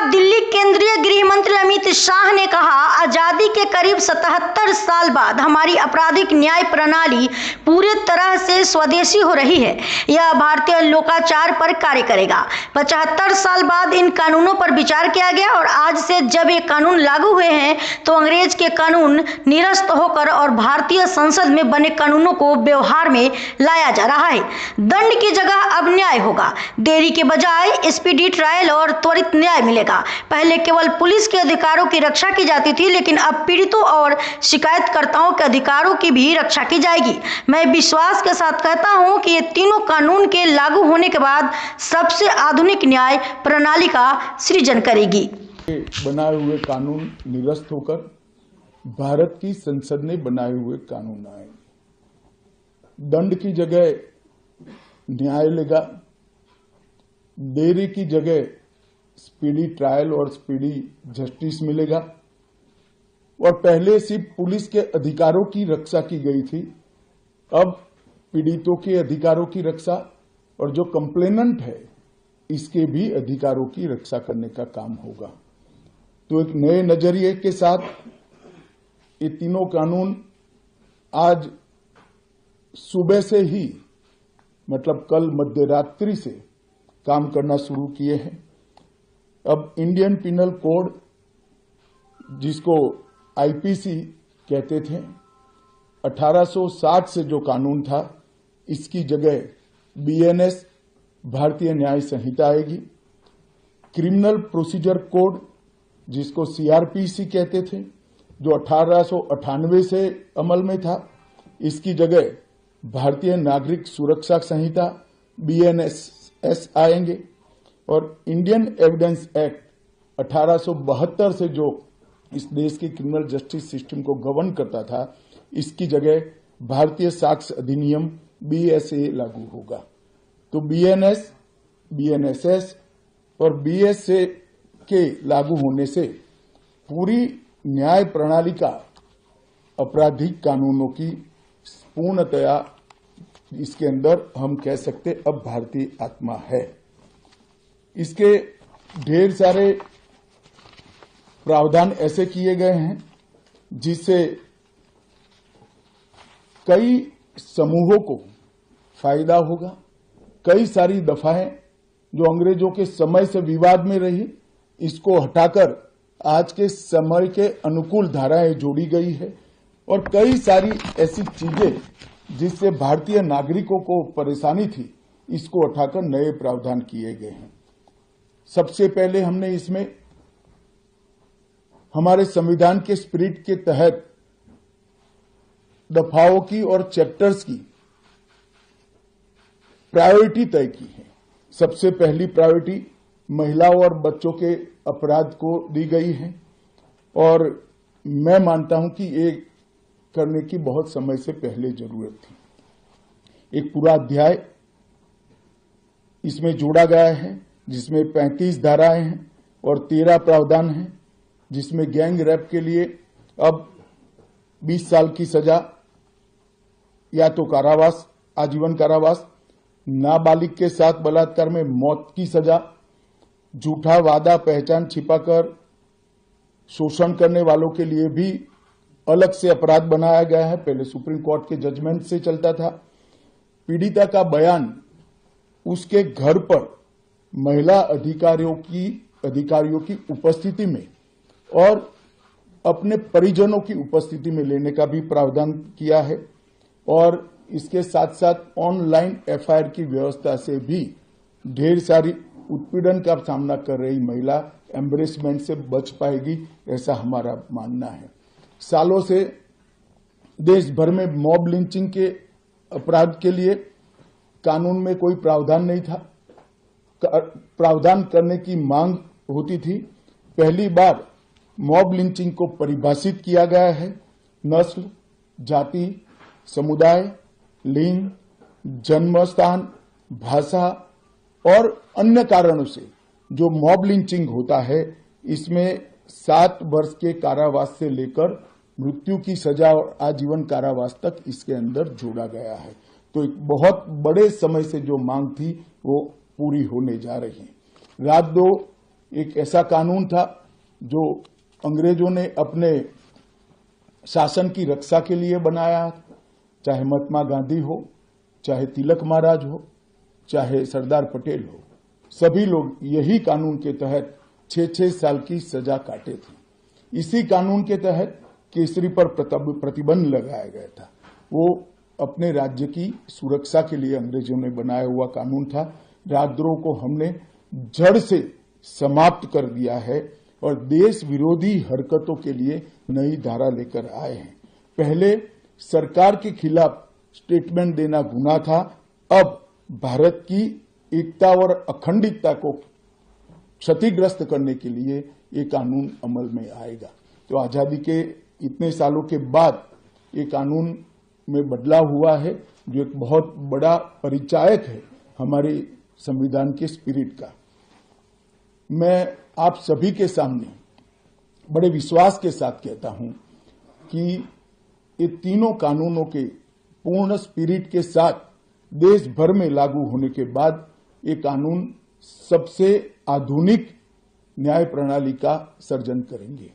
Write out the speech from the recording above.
दिल्ली केंद्रीय गृह मंत्री अमित शाह ने कहा, आजादी के करीब 77 साल बाद हमारी आपराधिक न्याय प्रणाली पूरे तरह से स्वदेशी हो रही है। यह भारतीय लोकाचार पर कार्य करेगा। 75 साल बाद इन कानूनों पर विचार किया गया और आज से जब ये कानून लागू हुए हैं तो अंग्रेज के कानून निरस्त होकर और भारतीय संसद में बने कानूनों को व्यवहार में लाया जा रहा है। दंड की जगह अब न्याय होगा। देरी के बजाय स्पीडी ट्रायल और त्वरित न्याय मिलेगा। पहले केवल पुलिस के अधिकारों की रक्षा की जाती थी, लेकिन अब पीड़ितों और शिकायतकर्ताओं के अधिकारों की भी रक्षा की जाएगी। मैं विश्वास के साथ कहता हूं कि ये तीनों कानून के लागू होने के बाद सबसे आधुनिक न्याय प्रणाली का सृजन करेगी। बनाए हुए कानून निरस्त होकर भारत की संसद ने बनाए हुए कानून आए। दंड की जगह न्याय लेगा, देरी की जगह स्पीडी ट्रायल और स्पीडी जस्टिस मिलेगा। और पहले सिर्फ पुलिस के अधिकारों की रक्षा की गई थी, अब पीड़ितों के अधिकारों की रक्षा और जो कंप्लेनेंट है इसके भी अधिकारों की रक्षा करने का काम होगा। तो एक नए नजरिए के साथ ये तीनों कानून आज सुबह से ही, मतलब कल मध्यरात्रि से काम करना शुरू किए हैं। अब इंडियन पिनल कोड, जिसको आईपीसी कहते थे, 1860 से जो कानून था, इसकी जगह बीएनएस भारतीय न्याय संहिता आएगी। क्रिमिनल प्रोसीजर कोड, जिसको सीआरपीसी कहते थे, जो 1898 से अमल में था, इसकी जगह भारतीय नागरिक सुरक्षा संहिता बीएनएस आएंगे। और इंडियन एविडेंस एक्ट 1872 से जो इस देश के क्रिमिनल जस्टिस सिस्टम को गवर्न करता था, इसकी जगह भारतीय साक्ष्य अधिनियम बीएसए लागू होगा। तो बीएनएस, बीएनएसएस और बीएसए के लागू होने से पूरी न्याय प्रणाली का आपराधिक कानूनों की पूर्णतया इसके अंदर हम कह सकते अब भारतीय आत्मा है। इसके ढेर सारे प्रावधान ऐसे किए गए हैं जिससे कई समूहों को फायदा होगा। कई सारी दफाएं जो अंग्रेजों के समय से विवाद में रही, इसको हटाकर आज के समय के अनुकूल धाराएं जोड़ी गई है। और कई सारी ऐसी चीजें जिससे भारतीय नागरिकों को परेशानी थी, इसको हटाकर नए प्रावधान किए गए हैं। सबसे पहले हमने इसमें हमारे संविधान के स्पिरिट के तहत दफाओं की और चैप्टर्स की प्रायोरिटी तय की है। सबसे पहली प्रायोरिटी महिलाओं और बच्चों के अपराध को दी गई है और मैं मानता हूं कि ये करने की बहुत समय से पहले जरूरत थी। एक पूरा अध्याय इसमें जोड़ा गया है जिसमें 35 धाराएं हैं और 13 प्रावधान हैं, जिसमें गैंग रेप के लिए अब 20 साल की सजा या तो कारावास, आजीवन कारावास, नाबालिग के साथ बलात्कार में मौत की सजा, झूठा वादा पहचान छिपाकर शोषण करने वालों के लिए भी अलग से अपराध बनाया गया है। पहले सुप्रीम कोर्ट के जजमेंट से चलता था। पीड़िता का बयान उसके घर पर महिला अधिकारियों की उपस्थिति में और अपने परिजनों की उपस्थिति में लेने का भी प्रावधान किया है। और इसके साथ साथ ऑनलाइन एफआईआर की व्यवस्था से भी ढेर सारी उत्पीड़न का सामना कर रही महिला एम्बरेसमेंट से बच पाएगी, ऐसा हमारा मानना है। सालों से देश भर में मॉब लिंचिंग के अपराध के लिए कानून में कोई प्रावधान नहीं था। प्रावधान करने की मांग होती थी। पहली बार मॉब लिंचिंग को परिभाषित किया गया है। नस्ल, जाति, समुदाय, लिंग, जन्म स्थान, भाषा और अन्य कारणों से जो मॉब लिंचिंग होता है, इसमें 7 वर्ष के कारावास से लेकर मृत्यु की सजा और आजीवन कारावास तक इसके अंदर जोड़ा गया है। तो एक बहुत बड़े समय से जो मांग थी वो पूरी होने जा रही है। रात 2 एक ऐसा कानून था जो अंग्रेजों ने अपने शासन की रक्षा के लिए बनाया, चाहे महात्मा गांधी हो, चाहे तिलक महाराज हो, चाहे सरदार पटेल हो, सभी लोग यही कानून के तहत 6-6 साल की सजा काटे थे। इसी कानून के तहत केसरी पर प्रतिबंध लगाया गया था। वो अपने राज्य की सुरक्षा के लिए अंग्रेजों ने बनाया हुआ कानून था। राजद्रोह को हमने जड़ से समाप्त कर दिया है और देश विरोधी हरकतों के लिए नई धारा लेकर आए हैं। पहले सरकार के खिलाफ स्टेटमेंट देना गुनाह था, अब भारत की एकता और अखंडता को क्षतिग्रस्त करने के लिए ये कानून अमल में आएगा। तो आजादी के इतने सालों के बाद ये कानून में बदलाव हुआ है, जो एक बहुत बड़ा परिचायक है हमारे संविधान के स्पिरिट का। मैं आप सभी के सामने बड़े विश्वास के साथ कहता हूं कि ये तीनों कानूनों के पूर्ण स्पिरिट के साथ देश भर में लागू होने के बाद ये कानून सबसे आधुनिक न्याय प्रणाली का सर्जन करेंगे।